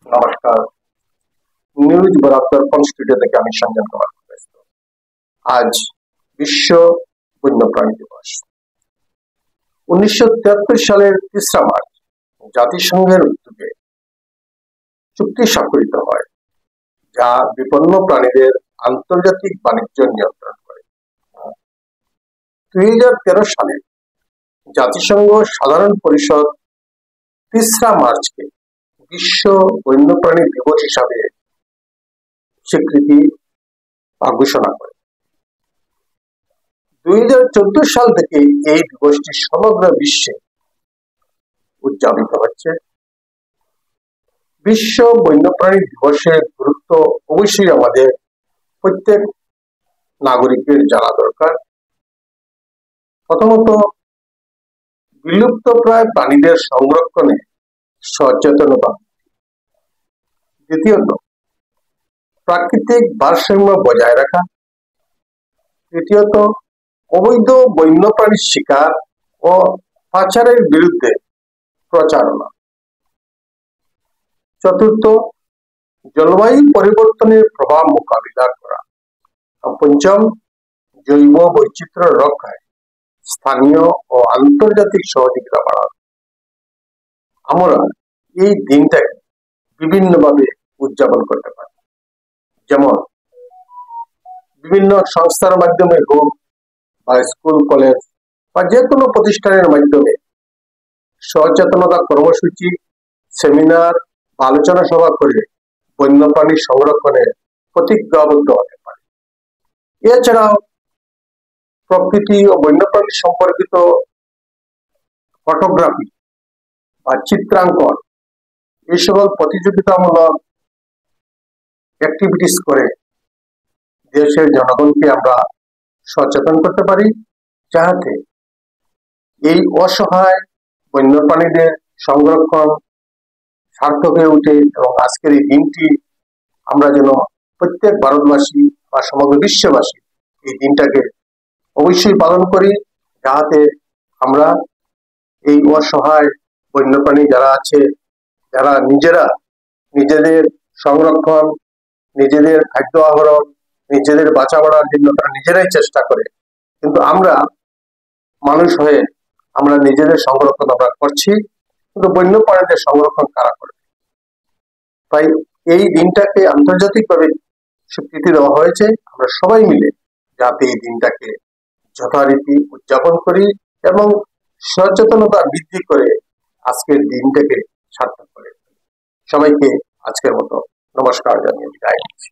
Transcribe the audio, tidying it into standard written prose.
নমস্কার। নিউজ বরাবর স্টুডিও থেকে আমি সঞ্জন কুমার ব্যস্ত। আজ বিশ্ব বন্যপ্রাণী দিবস। 1973 সালের 3 মার্চ জাতিসংঘের উদ্যোগে চুক্তি স্বাক্ষরিত হয়, যা বিপন্ন প্রাণীদের আন্তর্জাতিক বাণিজ্য নিয়ন্ত্রণ করে। 2013 সালে জাতিসংঘ সাধারণ পরিষদ 3 মার্চকে বিশ্ব বন্যপ্রাণী দিবস হিসাবে স্বীকৃতি ঘোষণা করে। 2014 সাল থেকে এই দিবসটি সমগ্র বিশ্বে উদযাপিত হচ্ছে। বিশ্ব বন্যপ্রাণী দিবসের গুরুত্ব অবশ্যই আমাদের প্রত্যেক নাগরিকের জানা দরকার। প্রথমত, বিলুপ্তপ্রায় প্রাণীদের সংরক্ষণে সচেতনতা। দ্বিতীয়ত, প্রাকৃতিক ভারসাম্য বজায় রাখা। তৃতীয়ত, অবৈধ বন্যপ্রাণী শিকার ও পাচারের বিরুদ্ধে প্রচারণা। চতুর্থ, জলবায়ু পরিবর্তনের প্রভাব মোকাবিলা করা। পঞ্চম, জৈব বৈচিত্র্য রক্ষায় স্থানীয় ও আন্তর্জাতিক সহযোগিতা বাড়ানো। আমরা এই দিনটাকে বিভিন্নভাবে উদযাপন করতে পারি, যেমন বিভিন্ন সংস্থার মাধ্যমে হোক বা স্কুল কলেজ বা যে কোনো প্রতিষ্ঠানের মাধ্যমে সচেতনতা কর্মসূচি, সেমিনার বা আলোচনা সভা করে বন্যপ্রাণী সংরক্ষণে প্রতিজ্ঞাবদ্ধ হতে পারে। এছাড়াও প্রকৃতি ও বন্যপ্রাণী সম্পর্কিত ফটোগ্রাফি বা চিত্রাঙ্কন এই সকল প্রতিযোগিতামূলক অ্যাক্টিভিটিস করে দেশের জনগণকে আমরা সচেতন করতে পারি, যাতে এই অসহায় বন্যপ্রাণীদের সংরক্ষণ সার্থক হয়ে ওঠে এবং আজকের এই দিনটি আমরা যেন প্রত্যেক ভারতবাসী বা সমগ্র বিশ্ববাসী এই দিনটাকে অবশ্যই পালন করি, যাতে আমরা এই অসহায় বন্যপ্রাণী যারা আছে, যারা নিজেদের সংরক্ষণ, নিজেদের খাদ্য আহরণ, নিজেদের বাঁচা বাড়ার জন্য তারা নিজেরাই চেষ্টা করে, কিন্তু আমরা মানুষ হয়ে আমরা নিজেদের সংরক্ষণ আমরা করছি, কিন্তু বন্যপ্রাণীদের সংরক্ষণ কারা করবে? তাই এই দিনটাকে আন্তর্জাতিকভাবে স্বীকৃতি দেওয়া হয়েছে। আমরা সবাই মিলে যাতে এই দিনটাকে যথারীতি উদযাপন করি এবং সচেতনতা বৃদ্ধি করে আজকের দিনটাকে সার্থক করে। সবাইকে আজকের মতো নমস্কার জানিয়ে বিদায় নিচ্ছি।